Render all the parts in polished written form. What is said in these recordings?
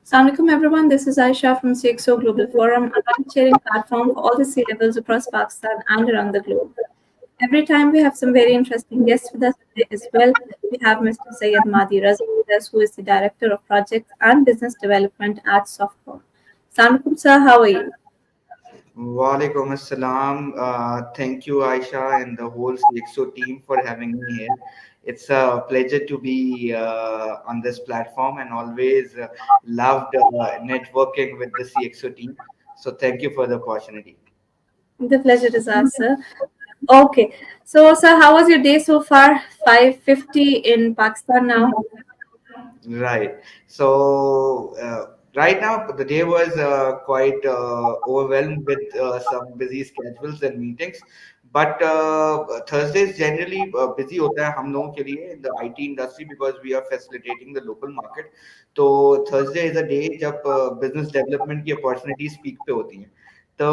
Assalamualaikum everyone, this is Ayesha from CxO Global Forum, a ride-sharing platform for all the C-levels across Pakistan and around the globe. Every time we have some very interesting guests with us today as well. We have Mr. Syed Mahdi Raza with us, who is the Director of Projects and Business Development at Sofcom. Assalamualaikum sir, how are you? Walaikum assalam. Thank you, Aisha, and the whole CXO team for having me here. It's a pleasure to be on this platform and always loved networking with the CXO team. So, thank you for the opportunity. The pleasure is ours, sir. Okay, so sir, how was your day so far? 5:50 in Pakistan now. Right. Right now, the day was quite overwhelmed with some busy schedules and meetings. But Thursdays generally busy होता है हम लोगों के लिए in the IT industry because we are facilitating the local market. तो Thursday is a day जब business development की opportunities peak पे होती हैं. तो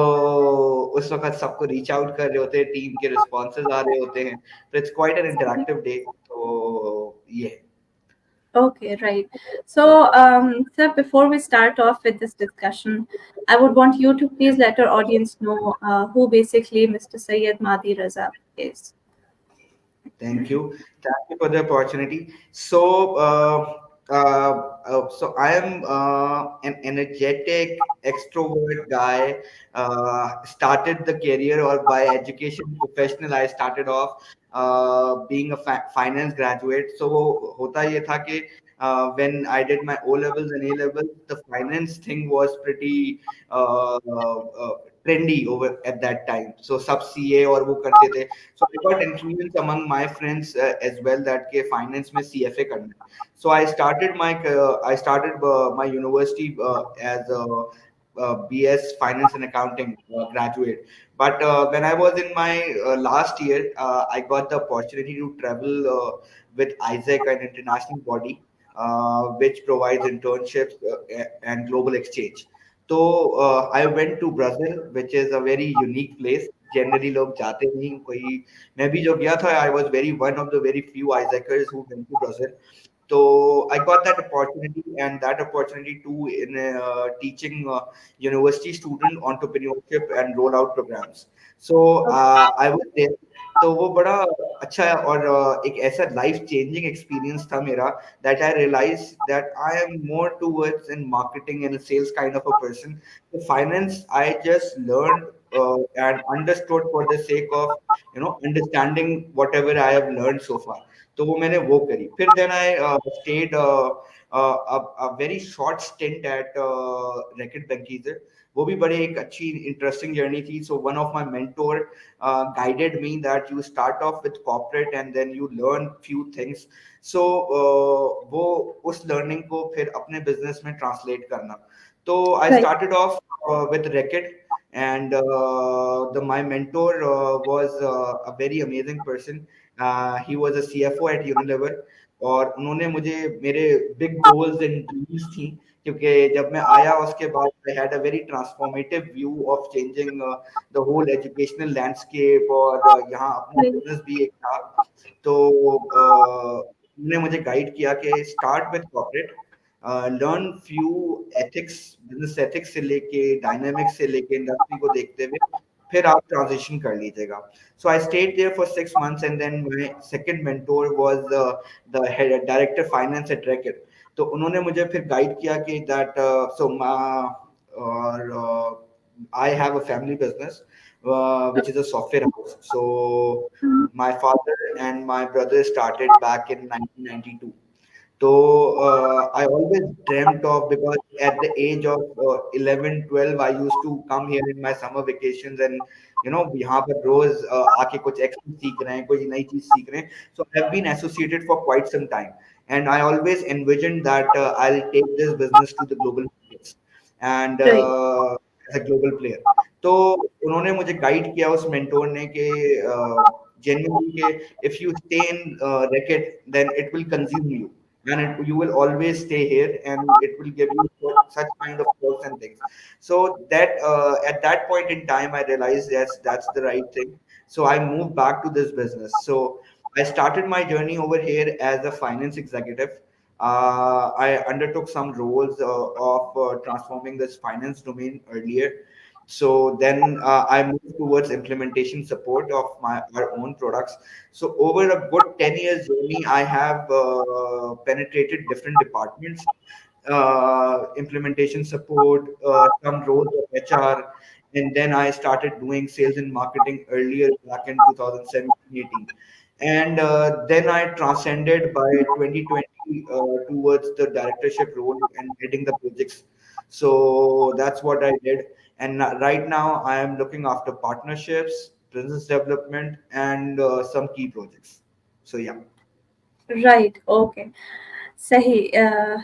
उस वक्त सबको रीच आउट कर रहे होते हैं, टीम के रिस्पॉन्सेज आ रहे होते हैं. तो it's quite an interactive day. तो ये है. Okay, right. So, sir, before we start off with this discussion, I would want you to please let our audience know who basically Mr. Syed Mahdi Raza is. Thank you. Thank you for the opportunity. So I am an energetic extrovert guy. Started the career or by education professional. I started off being a finance graduate. So hota ye tha कि when I did my O levels and A levels, the finance thing was pretty trendy over at that time. So sub CA और वो करते थे. So I got influence among my friends as well that के finance में CFA करना है. So I started my university as a BS Finance and Accounting graduate. But when I was in my last year, I got the opportunity to travel with Isaac, an international body, which provides internships and global exchange. So I went to Brazil, which is a very unique place. Generally, लोग जाते नहीं कोई. मैं भी जो गया था, I was one of the very few Isaacers who went to Brazil. So I got that opportunity, and that opportunity too in teaching university student entrepreneurship and rollout programs. So I was there. तो वो बड़ा अच्छा और एक ऐसा life changing experience था मेरा that I realized that I am more towards in marketing and sales kind of a person. The finance I just learned and understood for the sake of understanding whatever I have learned so far. तो वो मैंने वो करी. फिर then I stayed a very short stint at Reckitt Benckiser. वो भी बड़े एक अच्छी इंटरेस्टिंग जर्नी थी. So one of my mentor guided me that you start off with corporate and then you learn few things. So वो उस learning को फिर अपने बिजनेस में ट्रांसलेट करना. तो I Right. started off with Reckitt, and my mentor was a very amazing person. He was a CFO at Unilever, और उन्होंने मुझे मेरे बिग गोल्स एंड ड्रीम्स थी क्योंकि जब मैं आया उसके बाद I had a very transformative view of changing the whole educational landscape और यहाँ अपना Right. बिजनेस भी एक था. तो उन्होंने मुझे गाइड किया कि start with corporate, learn few ethics, business ethics से लेके डायनामिक्स से लेके इंडस्ट्री को देखते हुए फिर आप ट्रांजिशन कर लीजिएगा. So I stayed there for 6 months, and then my second mentor was the head director finance at Reckitt. तो उन्होंने मुझे फिर गाइड किया कि that और I have a family business which is a software house. So my father and my brother started back in 1992. So I always dreamt of, because at the age of 11, 12, I used to come here in my summer vacations, and यहाँ पर रोज आके कुछ extra सीख रहे हैं, कोई नई चीज सीख रहे हैं. So I've been associated for quite some time, and I always envisioned that I'll take this business to the global markets and Right. as a global player. तो उन्होंने मुझे गाइड किया उस मेंटोर ने कि genuinely कि if you stay in Reckitt, then it will consume you, and you will always stay here, and it will give you such kind of perks and things. So that at that point in time, I realized that's the right thing. So I moved back to this business. So I started my journey over here as a finance executive. I undertook some roles of transforming this finance domain earlier. So then I moved towards implementation support of our own products. So over a good 10 years journey, I have penetrated different departments, implementation support, some roles of HR, and then I started doing sales and marketing earlier back in 2017-18. And then I transcended by 2020 towards the directorship role and heading the projects. So that's what I did. And right now I am looking after partnerships, business development, and some key projects. So yeah. Right. Okay. Sahi.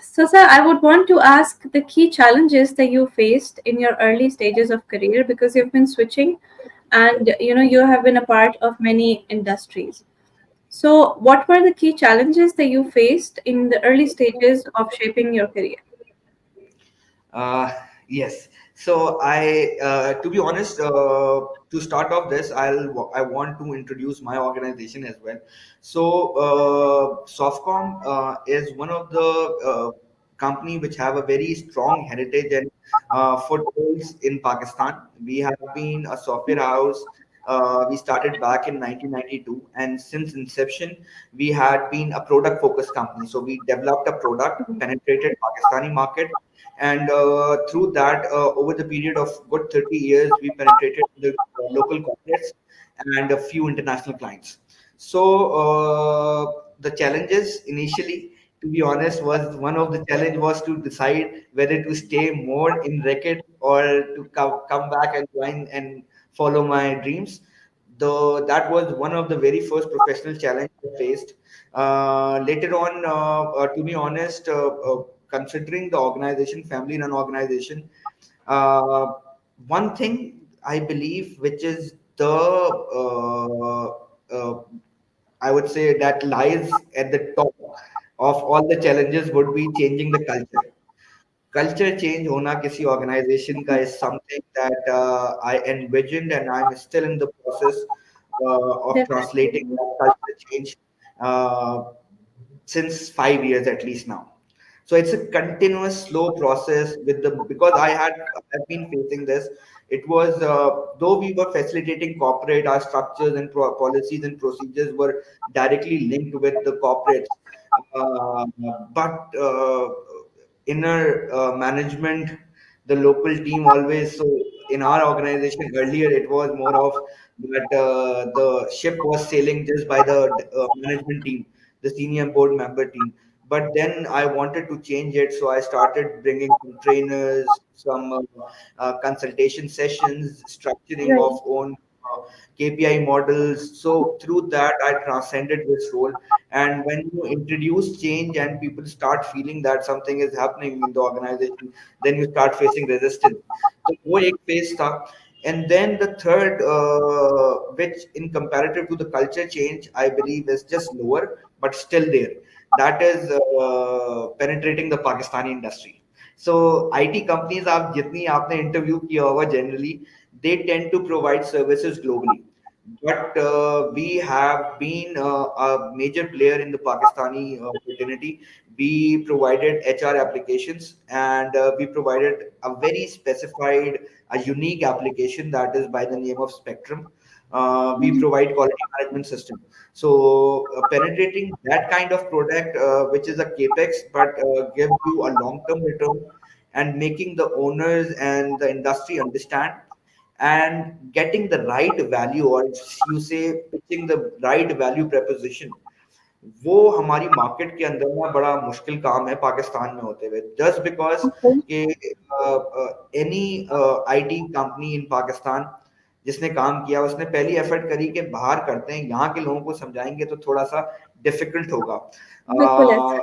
So, sir, I would want to ask the key challenges that you faced in your early stages of career, because you've been switching, and you have been a part of many industries. So, what were the key challenges that you faced in the early stages of shaping your career? Uh, yes. So to be honest, to start off this, I want to introduce my organization as well. So Sofcom is one of the company which have a very strong heritage and footholds in Pakistan. We have been a software house. We started back in 1992, and since inception, we had been a product-focused company. So we developed a product, penetrated Pakistani market, and through that, over the period of good 30 years, we penetrated the local corporates and a few international clients. So the challenges initially, to be honest, was one of the challenge was to decide whether to stay more in Reckitt or to come back and join and follow my dreams. Though that was one of the very first professional challenge I faced. Later on, to be honest, considering the organization, family run organization, uh, one thing I believe, which is I would say that lies at the top of all the challenges would be changing the culture. Culture change होना किसी organization का is something that I envisioned, and I'm still in the process of translating Definitely. that culture change uh, since 5 years at least now. So it's a continuous slow process with the because I've been facing this. It was though we were facilitating corporate, our structures and policies and procedures were directly linked with the corporates, uh, but inner management, the local team always. So in our organization earlier, it was more of that the ship was sailing just by the management team, the senior board member team. But then I wanted to change it, so I started bringing some trainers, some consultation sessions, structuring Right. of own KPI models. So through that, I transcended this role. And when you introduce change and people start feeling that something is happening in the organization, then you start facing resistance. So वो एक phase था. And then the third, which in comparative to the culture change, I believe is just lower, but still there. That is penetrating the Pakistani industry. So IT companies, आप जितनी आपने interview किया होगा generally, they tend to provide services globally. But we have been a major player in the Pakistani fraternity. We provided HR applications, and we provided a very specified, a unique application that is by the name of Spectrum. We Mhm. provide quality management system. So penetrating that kind of product, which is a capex, but gives you a long-term return, and making the owners and the industry understand and getting the right value, or you say pitching the right value proposition, वो हमारी market के अंदर ना बड़ा मुश्किल काम है पाकिस्तान में होते हुए, जस्ट बिकॉज Okay. कि एनी आईटी कंपनी इन पाकिस्तान जिसने काम किया उसने पहली एफर्ट करी कि बाहर करते हैं, यहाँ के लोगों को समझाएंगे तो थोड़ा सा डिफिकल्ट होगा. बिल्कुल ऐसा.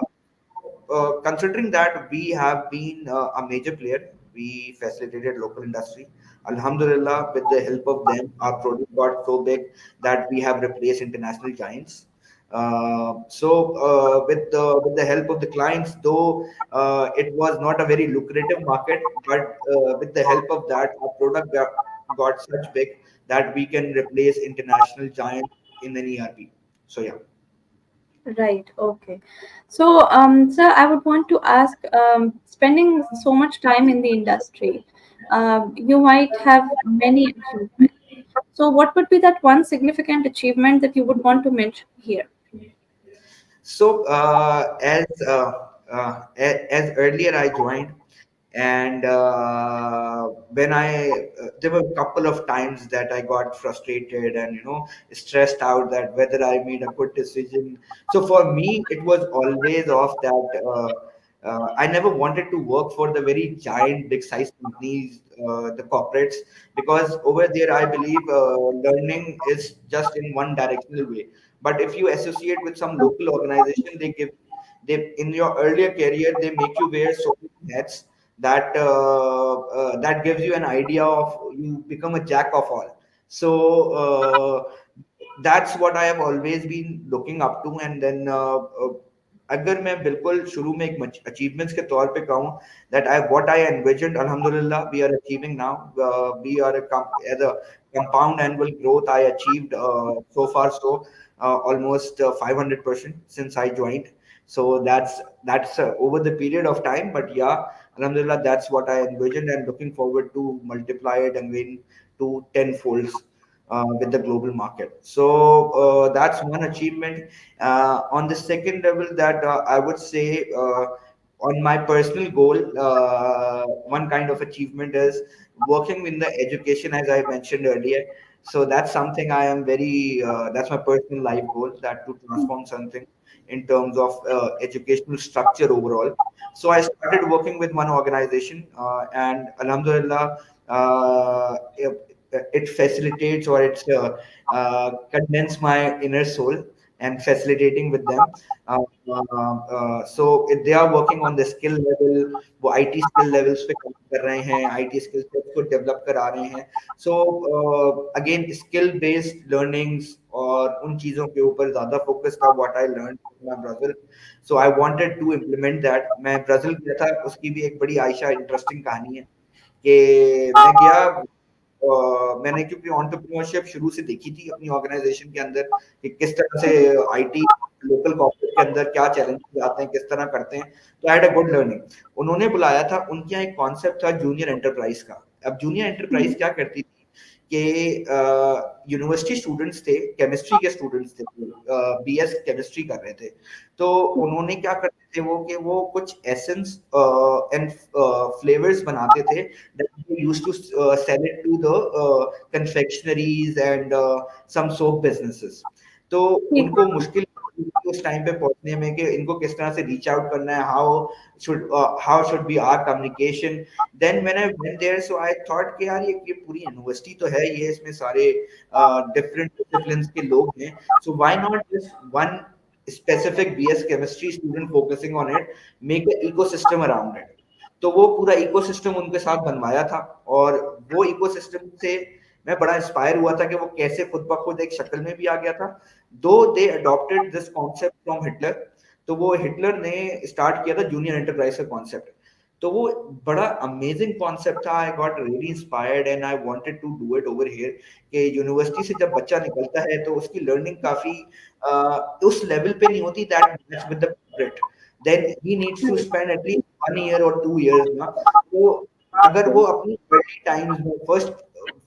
Considering that we have been a major player, we facilitated local industry. Alhamdulillah, with the help of them, our product got so big that we have replaced international giants. With the help of the clients, though it was not a very lucrative market, but with the help of that, our product got such big that we can replace international giants in an ERP. So yeah. Right. Okay. So, sir, I would want to ask, spending so much time in the industry, you might have many achievements. So, what would be that one significant achievement that you would want to mention here? So as earlier I joined, and when there were a couple of times that I got frustrated and stressed out that whether I made a good decision. So for me, it was always of that. I never wanted to work for the very giant, big size companies, the corporates, because over there I believe learning is just in one directional way. But if you associate with some local organization, they in your earlier career they make you wear so many hats that that gives you an idea of you become a jack of all. So that's what I have always been looking up to. And then अगर मैं बिल्कुल शुरू में एक achievements के तौर पे कहूँ that I what I envisioned, alhamdulillah, we are achieving now. We are as a compound annual growth I achieved so far, so almost 500% since I joined. So that's over the period of time. But yeah, alhamdulillah, that's what I envisioned, and looking forward to multiply it and win to 10 folds with the global market. So that's one achievement. On the second level, that I would say, on my personal goal, one kind of achievement is working in the education, as I mentioned earlier. So that's something I am very, that's my personal life goal, that to transform something in terms of educational structure overall. So I started working with one organization, and alhamdulillah, it facilitates, or it's condense my inner soul and facilitating with them. So if they are working on the skill level, वो IT skill levels पे काम कर रहे हैं, IT skill sets को develop करा रहे हैं. So again skill based learnings और उन चीजों के ऊपर ज्यादा फोकस था, what I learn from Brazil. So I wanted to implement that. मैं ब्राजील गया था, उसकी भी एक बड़ी आयशा इंटरेस्टिंग कहानी है कि मैं गया. मैंने क्योंकि एंटरप्रेन्योरशिप शुरू से देखी थी अपनी ऑर्गेनाइजेशन के अंदर कि किस तरह से आईटी लोकल कॉर्पोरेट के अंदर क्या चैलेंजेस आते हैं, किस तरह करते हैं. तो आई हैड अ गुड लर्निंग. उन्होंने बुलाया था, उनके यहाँ एक कॉन्सेप्ट था जूनियर एंटरप्राइज का. अब जूनियर एंटरप्राइज क्या करती थी कि यूनिवर्सिटी स्टूडेंट्स थे, केमिस्ट्री के स्टूडेंट्स थे, बीएस केमिस्ट्री कर रहे थे. तो उन्होंने क्या करते थे वो कि वो कुछ एसेंस एंड फ्लेवर्स बनाते थे that they used to sell it to the confectionaries and some soap businesses. तो ठीक उनको मुश्किल उस टाइम पे पहुंचने में कि इनको किस तरह से रीच आउट करना है, how should be our communication. Then when I went there, so I thought कि यार ये पूरी यूनिवर्सिटी तो है, ये इसमें सारे डिफरेंट डिसिप्लिन्स के लोग हैं. So why not just one specific BS chemistry student focusing on it, make an ecosystem around it. तो वो पूरा इकोसिस्टम उनके साथ बनवाया था, और वो इकोसिस्टम से मैं बड़ा इंस्पायर हुआ था कि वो कैसे खुद ब खुद एक शक्ल में भी आ गया था. Though they adopted this concept from Hitler. तो वो हिटलर ने स्टार्ट किया था जूनियर एंटरप्राइज का कॉन्सेप्ट. तो वो बड़ा अमेजिंग कॉन्सेप्ट था. I got really inspired and I wanted to do it over here. कि यूनिवर्सिटी से जब बच्चा निकलता है तो उसकी लर्निंग काफी उस लेवल पे नहीं होती that match with the corporate. Then he needs to spend at least 1 year or 2 years ना. तो अगर वो अपनी अर्ली टाइम्स में first,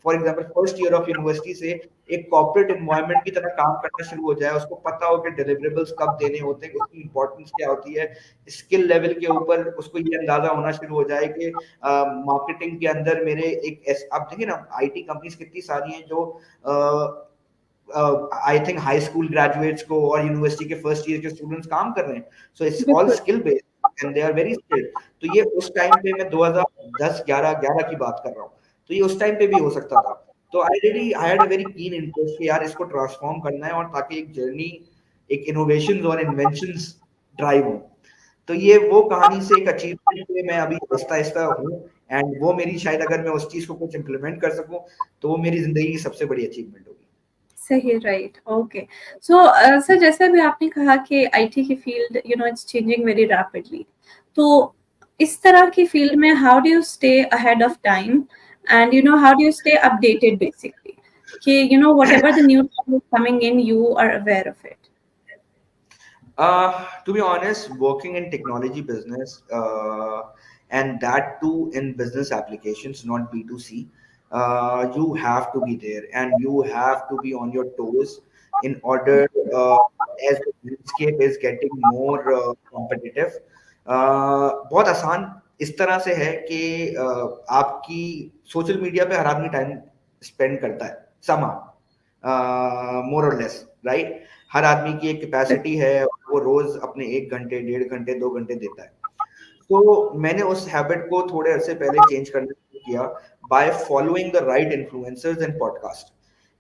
for example first year of university से एक कॉर्पोरेट एनवायरनमेंट की तरह काम करना शुरू हो जाए, उसको पता हो कि डिलीवरेबल्स कब देने होते हैं, उसकी इंपॉर्टेंस क्या होती है, स्किल लेवल के ऊपर उसको ये अंदाजा होना शुरू हो जाए कि मार्केटिंग के अंदर मेरे आप देखिए ना आईटी कंपनीज कितनी सारी हैं जो I think high school graduates को और यूनिवर्सिटी के फर्स्ट ईयर के स्टूडेंट्स काम कर रहे हैं. सो इट्स ऑल बिल्कुल skill based and they are very skilled. तो ये उस टाइम पे मैं 2010 11 की बात कर रहा हूँ. तो ये उस टाइम पे भी हो सकता था. तो आई had a very keen interest कि यार इसको ट्रांसफॉर्म करना है, और ताकि एक जर्नी, एक इनोवेशंस और इन्वेंशंस ड्राइव हो. तो ये वो कहानी से एक अचीवमेंट पे मैं अभी आहिस्ता आहिस्ता हूँ. एंड वो मेरी शायद, अगर मैं उस चीज को कुछ इम्प्लीमेंट कर सकूं, तो वो मेरी जिंदगी की सबसे बड़ी अचीवमेंट होगी. सही. राइट. ओके. सो सर, जैसे अभी आपने कहा कि आईटी की field it's changing very rapidly, तो इस तरह की फील्ड में how do you stay ahead of time and how do you stay updated basically कि whatever the new is coming in, you are aware of it. To be honest, working in technology business, and that too in business applications, not B2C, you have to be there and you have to be on your toes in order, as the landscape is getting more competitive. बहुत आसान इस तरह से है कि आपकी social media पे हर आदमी टाइम स्पेंड करता है समा मोर और लेस, राइट। हर आदमी की एक कैपेसिटी है, वो रोज अपने 1 घंटे 1.5 घंटे 2 घंटे देता है। तो मैंने उस हैबिट को थोड़े अरसे पहले चेंज करना शुरू किया by following the right influencers and podcast.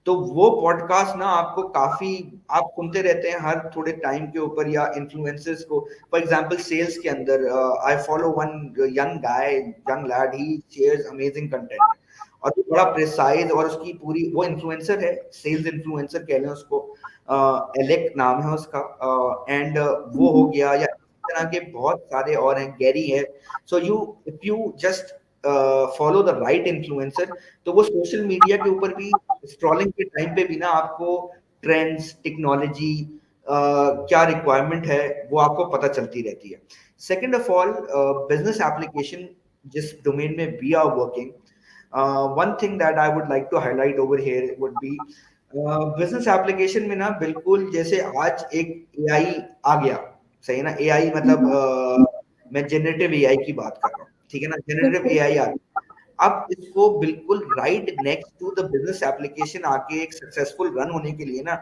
तो वो पॉडकास्ट ना आपको काफी, आप सुनते रहते हैं हर थोड़े टाइम के ऊपर, या इन्फ्लुएंसर्स को, फॉर एग्जांपल सेल्स के अंदर I follow one young guy, young lead, he shares amazing content और वो बड़ा प्रिसाइज, और उसकी पूरी, वो इन्फ्लुएंसर है, सेल्स इन्फ्लुएंसर कह लें उसको, एलेक नाम है उसका, एंड वो हो गया, या इस तरह के बहुत सारे और हैं, गैरी है। So you, if you just follow the right influencer, तो वो सोशल मीडिया के ऊपर भी स्क्रॉलिंग के टाइम पे भी ना आपको ट्रेंड्स, टेक्नोलॉजी, क्या रिक्वायरमेंट है, वो आपको पता चलती रहती है। Second of all, business application जिस डोमेन में we are working, one thing that I would like to highlight over here would be business application में ना, बिल्कुल जैसे आज एक एआई आ गया, सही है ना, एआई मतलब मैं जनरेटिव एआई की बात कर रहा हूँ, ठीक है ना, जनरेटिव बिल्कुल एआई आ गया। अब इसको बिल्कुल right next to the business application आके एक सक्सेसफुल रन होने के लिए ना,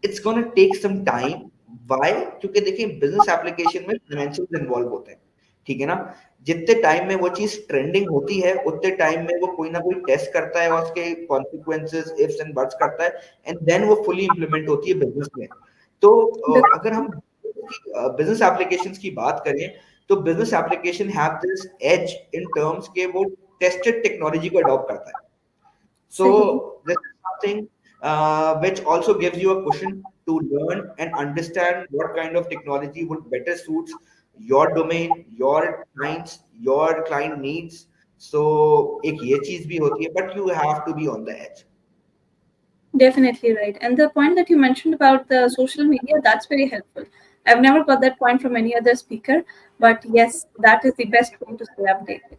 it's gonna take some time. Why? क्योंकि देखिए बिजनेस एप्लीकेशन में फाइनेंशियल इन्वॉल्व होते हैं, ठीक है ना। जितने टाइम में वो चीज ट्रेंडिंग होती है, उतने टाइम में वो कोई ना कोई टेस्ट करता है और उसके कॉन्सिक्वेंसेस, इफ्स एंड बट्स करता है, एंड देन वो फुली इंप्लीमेंट होती है बिजनेस में। तो अगर हम बिजनेस एप्लीकेशंस की बात करें, तो business application have this edge in terms के वो टेस्टेड टेक्नोलॉजी को अडॉप्ट करता है। सही। So this is something which also gives you a cushion to learn and understand what kind of technology would better suits your domain, your clients, your client needs. So एक ये चीज भी होती है, but you have to be on the edge. Definitely right. And the point that you mentioned about the social media, that's very helpful. I've never got that point from any other speaker, but yes, that is the best way to stay updated.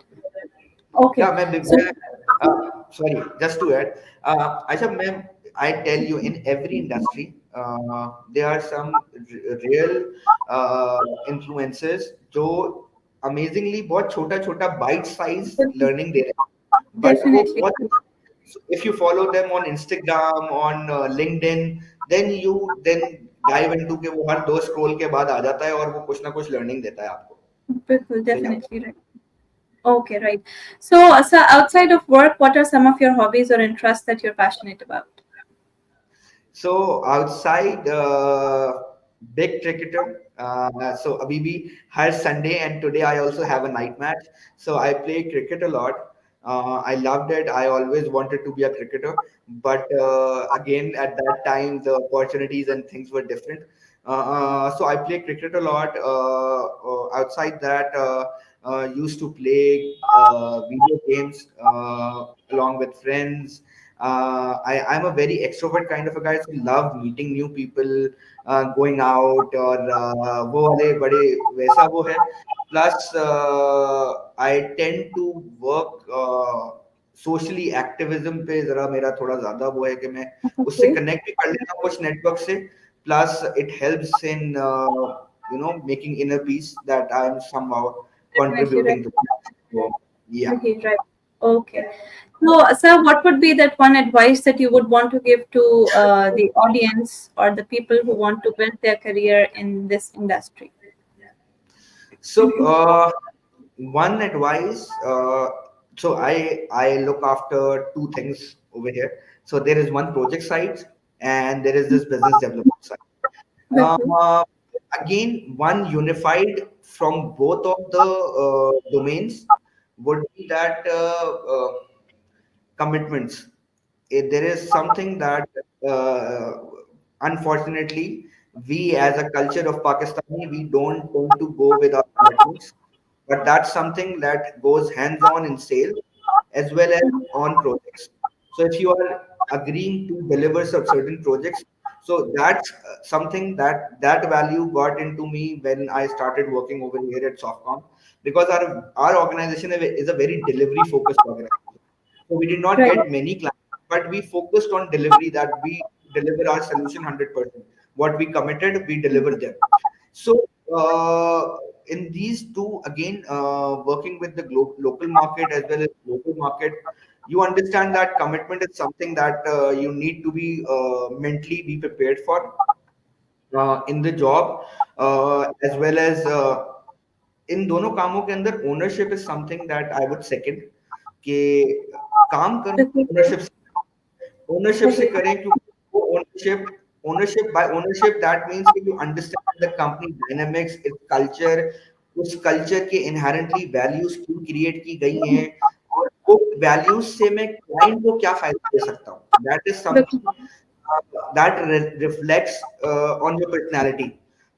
Okay. Yeah, So sorry, just to add, Aisha, ma'am, I tell you, in every industry, there are some real influencers जो amazingly बहुत छोटा छोटा bite size learning दे रहे हैं, but वो definitely. बहुत, so if you follow them on Instagram, on LinkedIn, then you then dive into के वो हर 2 scroll के बाद आ जाता है और वो कुछ ना कुछ learning देता है आपको। So yeah. Definitely right. Okay, right. So, so outside of work, what are some of your hobbies or interests that you're passionate about? So outside, big cricketer. So abhi bhi har Sunday, and today I also have a night match. So I play cricket a lot. I loved it. I always wanted to be a cricketer, but again at that time the opportunities and things were different. So I play cricket a lot. Outside that, used to play video games along with friends. I'm a very extrovert kind of a guy, so love meeting new people, going out, और वो वाले बड़े वैसा वो है। Plus, I tend to work socially, activism पे जरा मेरा थोड़ा ज्यादा वो है कि मैं उससे Okay, connect भी कर लेता हूँ कुछ network से। Plus, it helps in making inner peace that I'm somehow definitely right. contributing to. So, yeah. Okay, right. Okay. So, sir, what would be that one advice that you would want to give to the audience or the people who want to build their career in this industry? So, one advice. So I look after two things over here. So there is one project side, and there is this business development side. Okay, Uh, Again, one unified from both of the domains would be that commitments. There is something that uh, unfortunately we as a culture of Pakistani, we don't tend to go with our commitments, but that's something that goes hands on in sales as well as on projects. So if you are agreeing to deliver some certain projects, So that's something that value got into me when I started working over here at Softcom, because our organization is a very delivery focused organization. So we did not Right. get many clients, but we focused on delivery, that we deliver our solution 100%. What we committed, we deliver them. So in these two, again, working with the local market as well as local market, you understand that commitment is something that you need to be mentally be prepared for in the job, as well as इन दोनों कामों के अंदर ownership is something that I would second कि काम करो Okay. Ownership ownership से Okay. करें, क्योंकि वो ownership by ownership that means कि you understand the company dynamics, its culture, उस कल्चर के इनहेरेंटली वैल्यूज क्यों क्रिएट की गई हैं, और वो वैल्यूज से मैं क्लाइंट को क्या फायदा दे सकता हूँ, that is Okay. Something that reflects on your personality.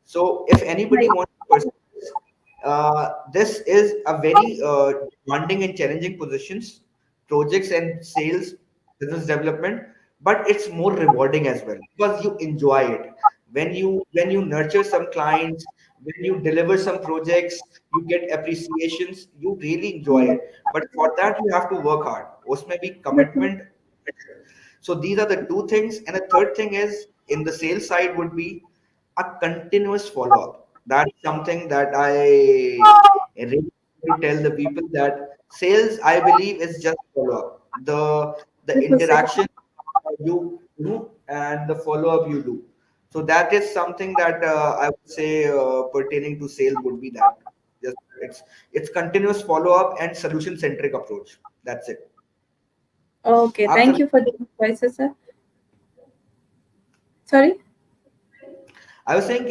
So if anybody Right. wants to pursue this is a very demanding and challenging positions, projects and sales, business development, but it's more rewarding as well because you enjoy it. When you nurture some clients, when you deliver some projects, you get appreciations, you really enjoy it. But for that you have to work hard. Usme bhi Okay. commitment. So these are the two things. And the third thing is in the sales side would be a continuous follow up. That's something that I really want to tell the people that sales, I believe, is just follow up. The That was it. interaction you do and the follow up you do. So that is something that I would say pertaining to sales would be that. Just it's continuous follow up and solution centric approach. That's it. Okay. आप Thank सभी you for the advices, sir. Sorry. I was saying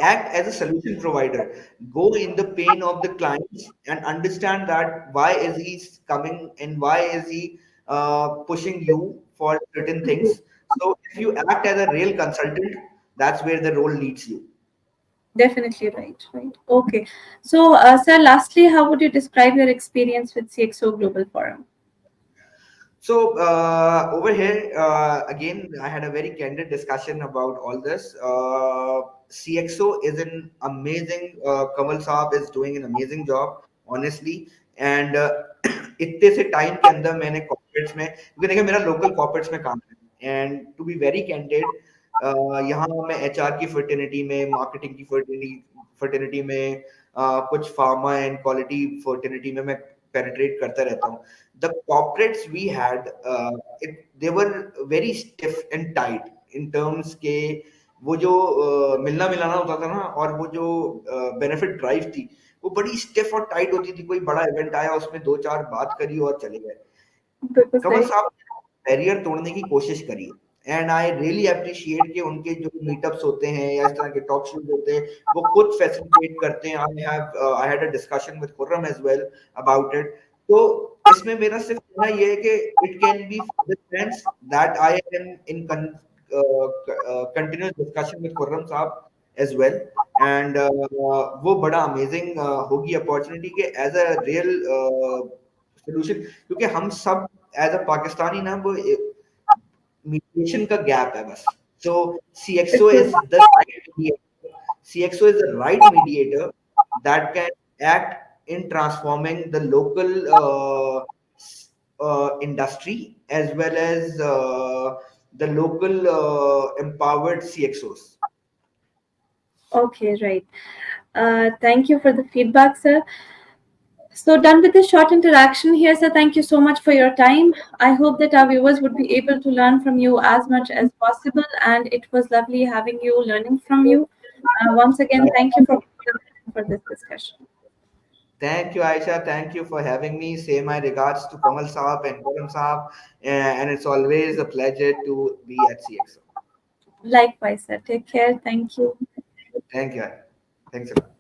act as a solution provider. Go in the pain of the clients and understand that why is he coming and why is he pushing you for certain things. So if you act as a real consultant, that's where the role leads you. Definitely right. Right. Okay. So, sir, lastly, how would you describe your experience with CXO Global Forum? So over here again, I had a very candid discussion about all this. CXO is an amazing. Kamal Saab is doing an amazing job, honestly. And इतने से time के अंदर मैंने corporates में, क्योंकि देखिए मेरा local corporates में काम है, and to be very candid, यहाँ मैं एचआर की फर्टिनिटी में, मार्केटिंग की फर्टिनिटी में, कुछ फार्मा एंड क्वालिटी फर्टिनिटी में मैं पेनिट्रेट करता रहता हूँ. The corporates we had, they were very stiff and tight in terms के वो जो मिलना मिलाना होता था ना, और वो जो बेनिफिट ड्राइव थी, वो बड़ी स्टिफ और टाइट होती थी. कोई बड़ा इवेंट आया, उसमें दो चार बात करी और चले गए. That was Kamal right. साहब बैरियर तोड़ने की कोशिश करी, एंड आई रियली अप्रिशिएट कि उनके जो मीटअप्स होते हैं या इस तरह के टॉक शोज होते हैं, वो खुद फैसिलिटेट करते हैं. I had a discussion with Khurram as well about it. तो इसमें मेरा सिर्फ कहना ये है कि it can be for the friends that I am in continuous discussion with Khurram sahab as well. And वो बड़ा अमेजिंग होगी अपॉर्चुनिटी के एज अ रियल सोल्यूशन, क्योंकि हम सब एज अ पाकिस्तानी ना, वो मीडिएशन का गैप है बस. सो CXO That was is the right mediator. CXO is the right mediator that can act in transforming the local industry as well as the local empowered CXOs. okay. Right. Thank you for the feedback, sir. So, done with this short interaction here, sir. Thank you so much for your time. I hope that our viewers would be able to learn from you as much as possible. And it was lovely having you, learning from you. Once again, thank you for this discussion. Thank you, Aisha. Thank you for having me. Say my regards to Kamal Saab and Karam Saab. And it's always a pleasure to be at CXO. Likewise, sir. Take care. Thank you. Thank you. Thanks a lot.